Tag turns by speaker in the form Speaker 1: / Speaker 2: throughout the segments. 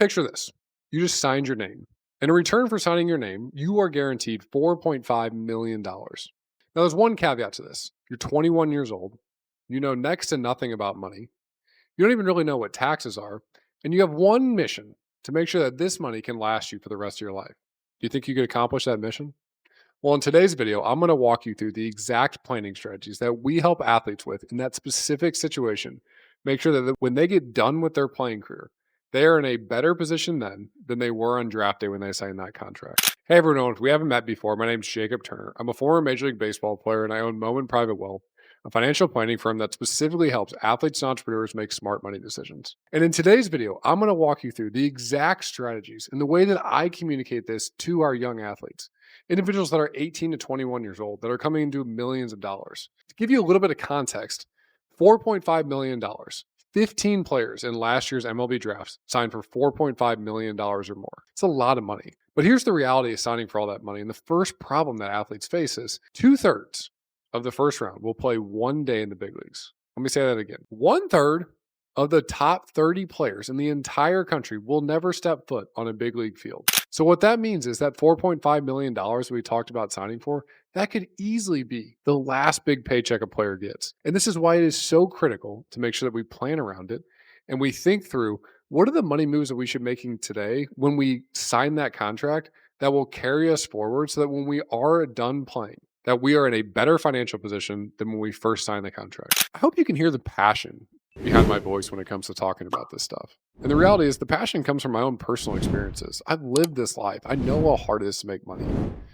Speaker 1: Picture this. You just signed your name. And in return for signing your name, you are guaranteed $4.5 million. Now, there's one caveat to this. You're 21 years old. You know next to nothing about money. You don't even really know what taxes are. And you have one mission to make sure that this money can last you for the rest of your life. Do you think you could accomplish that mission? Well, in today's video, I'm going to walk you through the exact planning strategies that we help athletes with in that specific situation. Make sure that when they get done with their playing career, they are in a better position then than they were on draft day when they signed that contract. Hey everyone, if we haven't met before, my name is Jacob Turner. I'm a former Major League Baseball player and I own Moment Private Wealth, a financial planning firm that specifically helps athletes and entrepreneurs make smart money decisions. And in today's video, I'm going to walk you through the exact strategies and the way that I communicate this to our young athletes. Individuals that are 18 to 21 years old that are coming into millions of dollars. To give you a little bit of context, $4.5 million, 15 players in last year's MLB draft signed for $4.5 million or more. It's a lot of money. But here's the reality of signing for all that money. And the first problem that athletes face is 2/3 of the first round will play one day in the big leagues. Let me say that again. 1/3 of the top 30 players in the entire country will never step foot on a big league field. So what that means is that $4.5 million we talked about signing for, that could easily be the last big paycheck a player gets. And this is why it is so critical to make sure that we plan around it and we think through what are the money moves that we should be making today when we sign that contract that will carry us forward so that when we are done playing, that we are in a better financial position than when we first signed the contract. I hope you can hear the passion behind my voice when it comes to talking about this stuff. And the reality is the passion comes from my own personal experiences. I've lived this life. I know how hard it is to make money.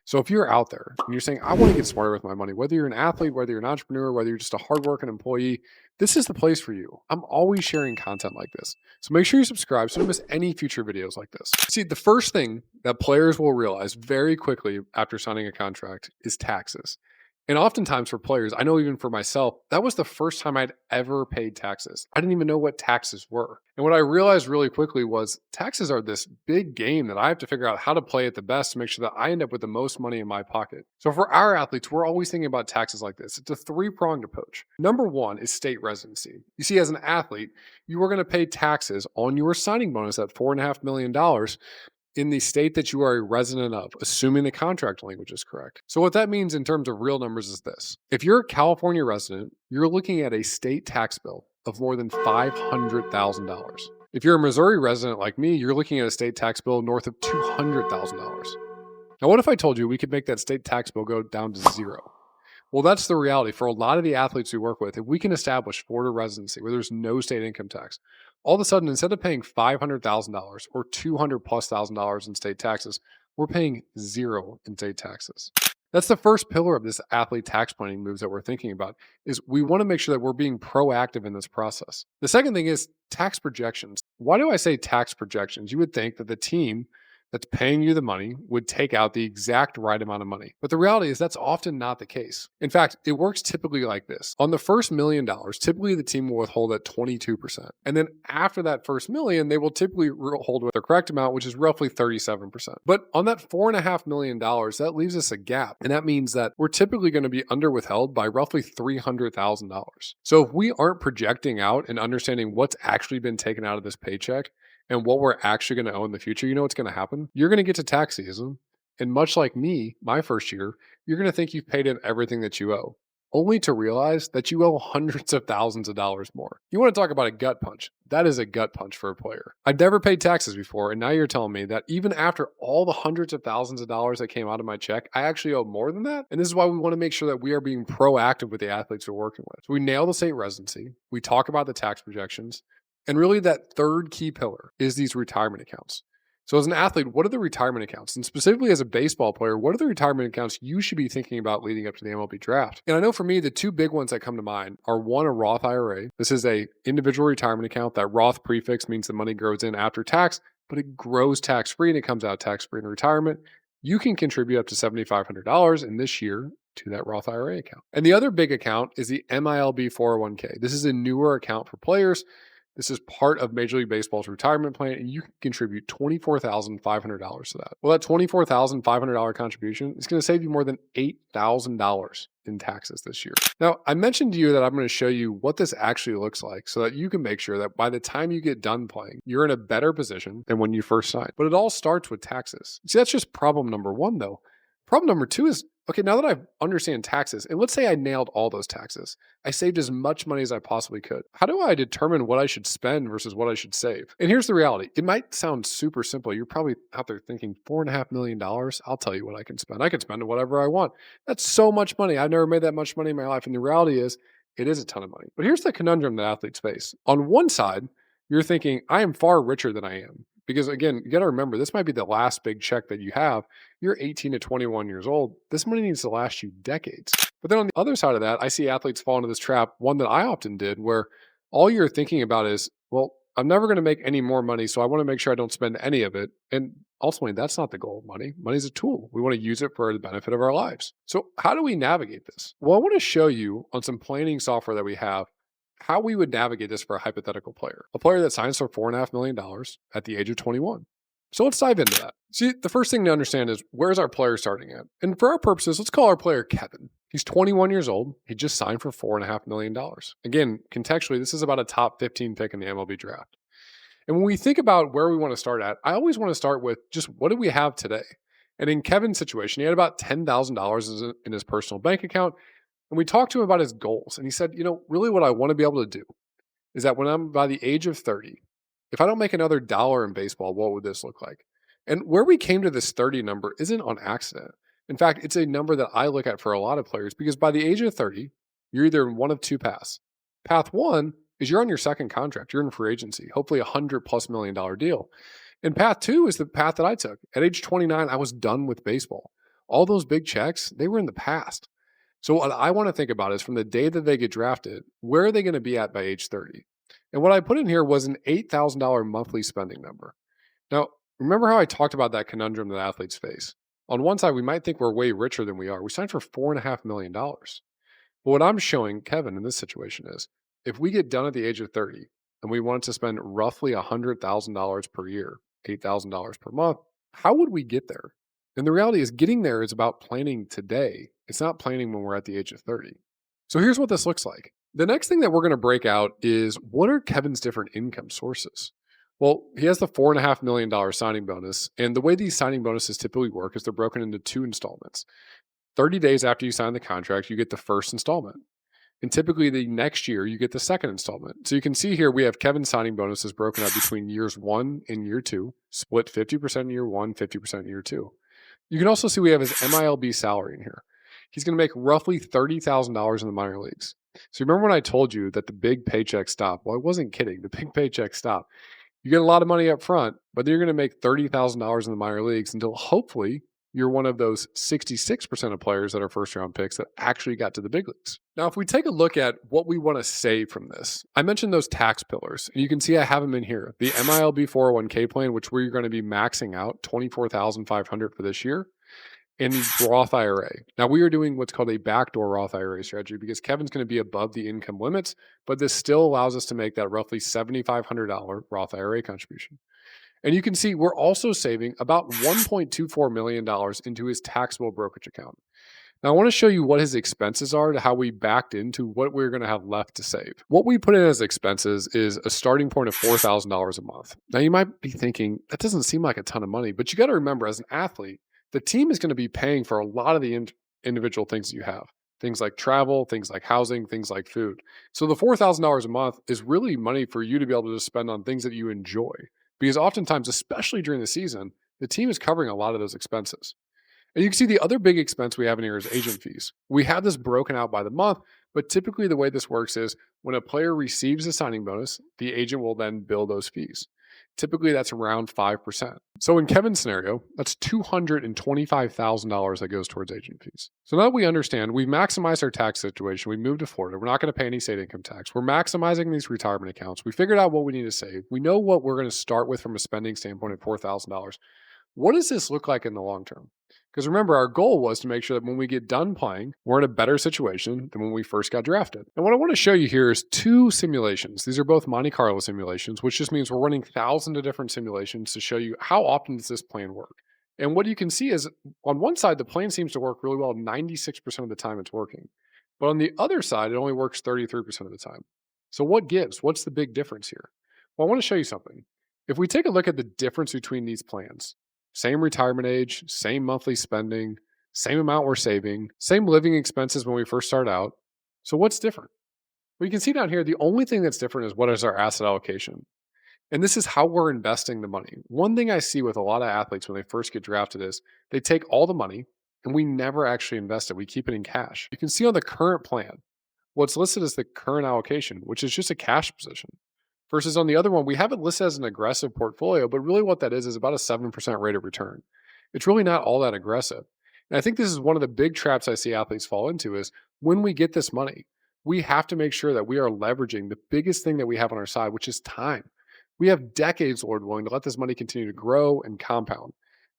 Speaker 1: So if you're out there and you're saying, I want to get smarter with my money, whether you're an athlete, whether you're an entrepreneur, whether you're just a hardworking employee, this is the place for you. I'm always sharing content like this. So make sure you subscribe so you don't miss any future videos like this. See, the first thing that players will realize very quickly after signing a contract is taxes. And oftentimes for players, I know even for myself, that was the first time I'd ever paid taxes. I didn't even know what taxes were. And what I realized really quickly was taxes are this big game that I have to figure out how to play it the best to make sure that I end up with the most money in my pocket. So for our athletes, we're always thinking about taxes like this. It's a three-pronged approach. Number one is state residency. You see, as an athlete, you are going to pay taxes on your signing bonus at $4.5 million in the state that you are a resident of, assuming the contract language is correct. So what that means in terms of real numbers is this. If you're a California resident, you're looking at a state tax bill of more than $500,000. If you're a Missouri resident like me, you're looking at a state tax bill north of $200,000. Now, what if I told you we could make that state tax bill go down to zero? Well, that's the reality for a lot of the athletes we work with. If we can establish Florida residency where there's no state income tax, all of a sudden, instead of paying $500,000 or $200,000+ in state taxes, we're paying zero in state taxes. That's the first pillar of this athlete tax planning moves that we're thinking about is we want to make sure that we're being proactive in this process. The second thing is tax projections. Why do I say tax projections? You would think that the team that's paying you the money would take out the exact right amount of money. But the reality is that's often not the case. In fact, it works typically like this. On the first $1 million, typically the team will withhold at 22%. And then after that first million, they will typically withhold with the correct amount, which is roughly 37%. But on that $4.5 million, that leaves us a gap. And that means that we're typically going to be under withheld by roughly $300,000. So if we aren't projecting out and understanding what's actually been taken out of this paycheck, and what we're actually going to owe in the future, you know what's going to happen? You're going to get to tax season. And much like me, my first year, you're going to think you've paid in everything that you owe, only to realize that you owe hundreds of thousands of dollars more. You want to talk about a gut punch? That is a gut punch for a player. I've never paid taxes before, and now you're telling me that even after all the hundreds of thousands of dollars that came out of my check, I actually owe more than that? And this is why we want to make sure that we are being proactive with the athletes we're working with. So we nail the state residency. We talk about the tax projections. And really that third key pillar is these retirement accounts. So as an athlete, what are the retirement accounts? And specifically as a baseball player, what are the retirement accounts you should be thinking about leading up to the MLB draft? And I know for me, the two big ones that come to mind are one, a Roth IRA. This is a individual retirement account. That Roth prefix means the money grows in after tax, but it grows tax-free and it comes out tax-free in retirement. You can contribute up to $7,500 in this year to that Roth IRA account. And the other big account is the MILB 401k. This is a newer account for players. This is part of Major League Baseball's retirement plan, and you can contribute $24,500 to that. Well, that $24,500 contribution is going to save you more than $8,000 in taxes this year. Now, I mentioned to you that I'm going to show you what this actually looks like so that you can make sure that by the time you get done playing, you're in a better position than when you first signed. But it all starts with taxes. See, that's just problem number one, though. Problem number two is, okay, now that I understand taxes, and let's say I nailed all those taxes, I saved as much money as I possibly could. How do I determine what I should spend versus what I should save? And here's the reality. It might sound super simple. You're probably out there thinking $4.5 million. I'll tell you what I can spend. I can spend whatever I want. That's so much money. I've never made that much money in my life. And the reality is, it is a ton of money. But here's the conundrum that athletes face. On one side, you're thinking, I am far richer than I am. Because again, you got to remember, this might be the last big check that you have. You're 18 to 21 years old. This money needs to last you decades. But then on the other side of that, I see athletes fall into this trap, one that I often did, where all you're thinking about is, well, I'm never going to make any more money, so I want to make sure I don't spend any of it. And ultimately, that's not the goal of money. Money's a tool. We want to use it for the benefit of our lives. So how do we navigate this? Well, I want to show you on some planning software that we have how we would navigate this for a hypothetical player, a player that signs for $4.5 million at the age of 21. So let's dive into that. See, the first thing to understand is, where's our player starting at? And for our purposes, let's call our player Kevin. He's 21 years old. He just signed for $4.5 million. Again, contextually, this is about a top 15 pick in the MLB draft. And when we think about where we want to start at, I always want to start with just what do we have today? And in Kevin's situation, he had about $10,000 in his personal bank account. And we talked to him about his goals. And he said, really what I want to be able to do is that when I'm by the age of 30, if I don't make another dollar in baseball, what would this look like? And where we came to this 30 number isn't on accident. In fact, it's a number that I look at for a lot of players because by the age of 30, you're either in one of two paths. Path one is you're on your second contract. You're in free agency, hopefully $100+ million deal. And path two is the path that I took. At age 29, I was done with baseball. All those big checks, they were in the past. So what I want to think about is from the day that they get drafted, where are they going to be at by age 30? And what I put in here was an $8,000 monthly spending number. Now, remember how I talked about that conundrum that athletes face? On one side, we might think we're way richer than we are. We signed for $4.5 million. But what I'm showing Kevin in this situation is, if we get done at the age of 30 and we wanted to spend roughly $100,000 per year, $8,000 per month, how would we get there? And the reality is, getting there is about planning today. It's not planning when we're at the age of 30. So here's what this looks like. The next thing that we're going to break out is, what are Kevin's different income sources? Well, he has the $4.5 million signing bonus. And the way these signing bonuses typically work is they're broken into two installments. 30 days after you sign the contract, you get the first installment. And typically the next year, you get the second installment. So you can see here, we have Kevin's signing bonuses broken up between years 1 and year 2, split 50% in year 1, 50% in year 2. You can also see we have his MILB salary in here. He's going to make roughly $30,000 in the minor leagues. So remember when I told you that the big paycheck stop? Well, I wasn't kidding. The big paycheck stop. You get a lot of money up front, but then you're going to make $30,000 in the minor leagues until hopefully you're one of those 66% of players that are first round picks that actually got to the big leagues. Now, if we take a look at what we want to save from this, I mentioned those tax pillars, and you can see I have them in here. The MILB 401k plan, which we're going to be maxing out $24,500 for this year, and the Roth IRA. Now, we are doing what's called a backdoor Roth IRA strategy because Kevin's going to be above the income limits, but this still allows us to make that roughly $7,500 Roth IRA contribution. And you can see we're also saving about $1.24 million into his taxable brokerage account. Now, I want to show you what his expenses are to how we backed into what we're going to have left to save. What we put in as expenses is a starting point of $4,000 a month. Now, you might be thinking, that doesn't seem like a ton of money, but you got to remember, as an athlete, the team is going to be paying for a lot of the individual things that you have. Things like travel, things like housing, things like food. So the $4,000 a month is really money for you to be able to just spend on things that you enjoy. Because oftentimes, especially during the season, the team is covering a lot of those expenses. And you can see the other big expense we have in here is agent fees. We have this broken out by the month, but typically the way this works is when a player receives a signing bonus, the agent will then bill those fees. Typically, that's around 5%. So in Kevin's scenario, that's $225,000 that goes towards agent fees. So now that we understand, we've maximized our tax situation. We moved to Florida. We're not going to pay any state income tax. We're maximizing these retirement accounts. We figured out what we need to save. We know what we're going to start with from a spending standpoint at $4,000. What does this look like in the long term? Because remember, our goal was to make sure that when we get done playing, we're in a better situation than when we first got drafted. And what I want to show you here is two simulations. These are both Monte Carlo simulations, which just means we're running thousands of different simulations to show you how often does this plan work. And what you can see is on one side, the plan seems to work really well. 96% of the time it's working. But on the other side, it only works 33% of the time. So what gives? What's the big difference here? Well, I want to show you something. If we take a look at the difference between these plans, same retirement age, same monthly spending, same amount we're saving, same living expenses when we first start out. So what's different? Well, you can see down here, the only thing that's different is what is our asset allocation. And this is how we're investing the money. One thing I see with a lot of athletes when they first get drafted is they take all the money and we never actually invest it. We keep it in cash. You can see on the current plan, what's listed as the current allocation, which is just a cash position. Versus on the other one, we have it listed as an aggressive portfolio, but really what that is about a 7% rate of return. It's really not all that aggressive. And I think this is one of the big traps I see athletes fall into is when we get this money, we have to make sure that we are leveraging the biggest thing that we have on our side, which is time. We have decades, Lord willing, to let this money continue to grow and compound.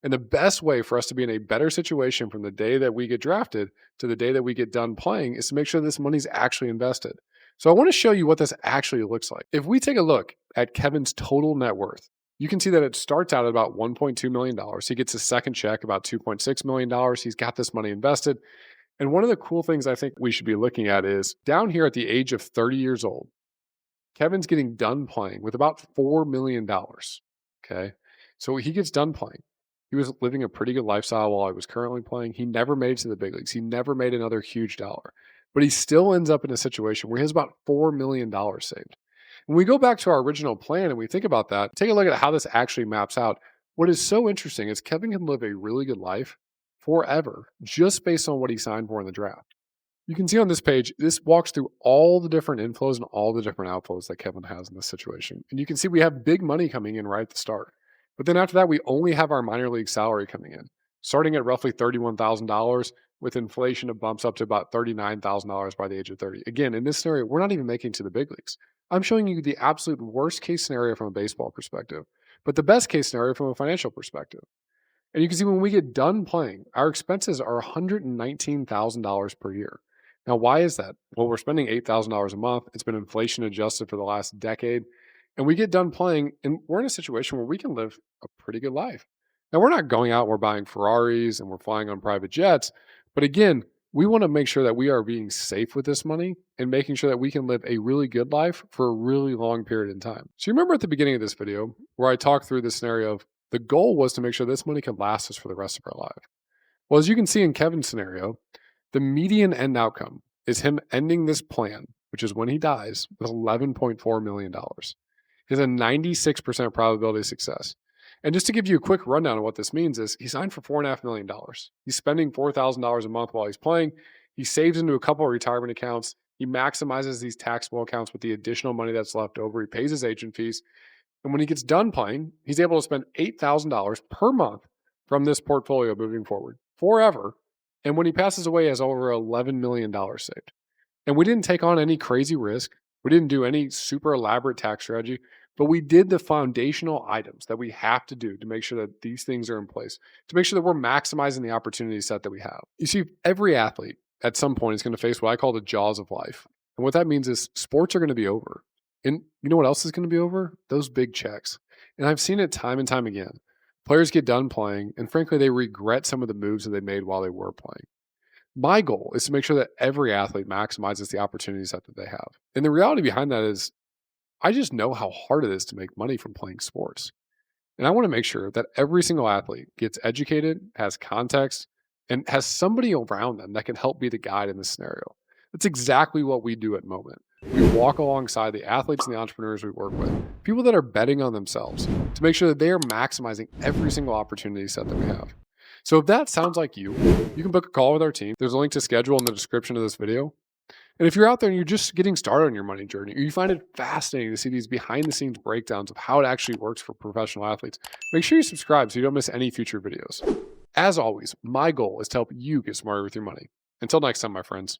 Speaker 1: And the best way for us to be in a better situation from the day that we get drafted to the day that we get done playing is to make sure this money's actually invested. So I want to show you what this actually looks like. If we take a look at Kevin's total net worth, you can see that it starts out at about $1.2 million. He gets his second check, about $2.6 million. He's got this money invested. And one of the cool things I think we should be looking at is down here at the age of 30 years old, Kevin's getting done playing with about $4 million. Okay. So he gets done playing. He was living a pretty good lifestyle while he was currently playing. He never made it to the big leagues. He never made another huge dollar, but he still ends up in a situation where he has about $4 million saved. When we go back to our original plan and we think about that, take a look at how this actually maps out. What is so interesting is Kevin can live a really good life forever just based on what he signed for in the draft. You can see on this page, this walks through all the different inflows and all the different outflows that Kevin has in this situation. And you can see we have big money coming in right at the start. But then after that, we only have our minor league salary coming in, starting at roughly $31,000 with inflation, it bumps up to about $39,000 by the age of 30. Again, in this scenario, we're not even making it to the big leagues. I'm showing you the absolute worst case scenario from a baseball perspective, but the best case scenario from a financial perspective. And you can see when we get done playing, our expenses are $119,000 per year. Now, why is that? Well, we're spending $8,000 a month. It's been inflation adjusted for the last decade. And we get done playing, and we're in a situation where we can live a pretty good life. Now, we're not going out and we're buying Ferraris and we're flying on private jets. But again, we want to make sure that we are being safe with this money and making sure that we can live a really good life for a really long period in time. So you remember at the beginning of this video where I talked through the scenario of the goal was to make sure this money could last us for the rest of our life. Well, as you can see in Kevin's scenario, the median end outcome is him ending this plan, which is when he dies, with $11.4 million. He has a 96% probability of success. And just to give you a quick rundown of what this means is he signed for $4.5 million. He's spending $4,000 a month while he's playing. He saves into a couple of retirement accounts. He maximizes these taxable accounts with the additional money that's left over. He pays his agent fees. And when he gets done playing, he's able to spend $8,000 per month from this portfolio moving forward forever. And when he passes away, he has over $11 million saved. And we didn't take on any crazy risk. We didn't do any super elaborate tax strategy, but we did the foundational items that we have to do to make sure that these things are in place, to make sure that we're maximizing the opportunity set that we have. You see, every athlete at some point is going to face what I call the jaws of life. And what that means is sports are going to be over. And you know what else is going to be over? Those big checks. And I've seen it time and time again. Players get done playing, and frankly, they regret some of the moves that they made while they were playing. My goal is to make sure that every athlete maximizes the opportunities that they have. And the reality behind that is I just know how hard it is to make money from playing sports. And I want to make sure that every single athlete gets educated, has context, and has somebody around them that can help be the guide in this scenario. That's exactly what we do at Moment. We walk alongside the athletes and the entrepreneurs we work with, people that are betting on themselves to make sure that they are maximizing every single opportunity set that we have. So if that sounds like you can book a call with our team. There's a link to schedule in the description of this video. And if you're out there and you're just getting started on your money journey, or you find it fascinating to see these behind the scenes breakdowns of how it actually works for professional athletes, make sure you subscribe so you don't miss any future videos. As always, my goal is to help you get smarter with your money. Until next time, my friends.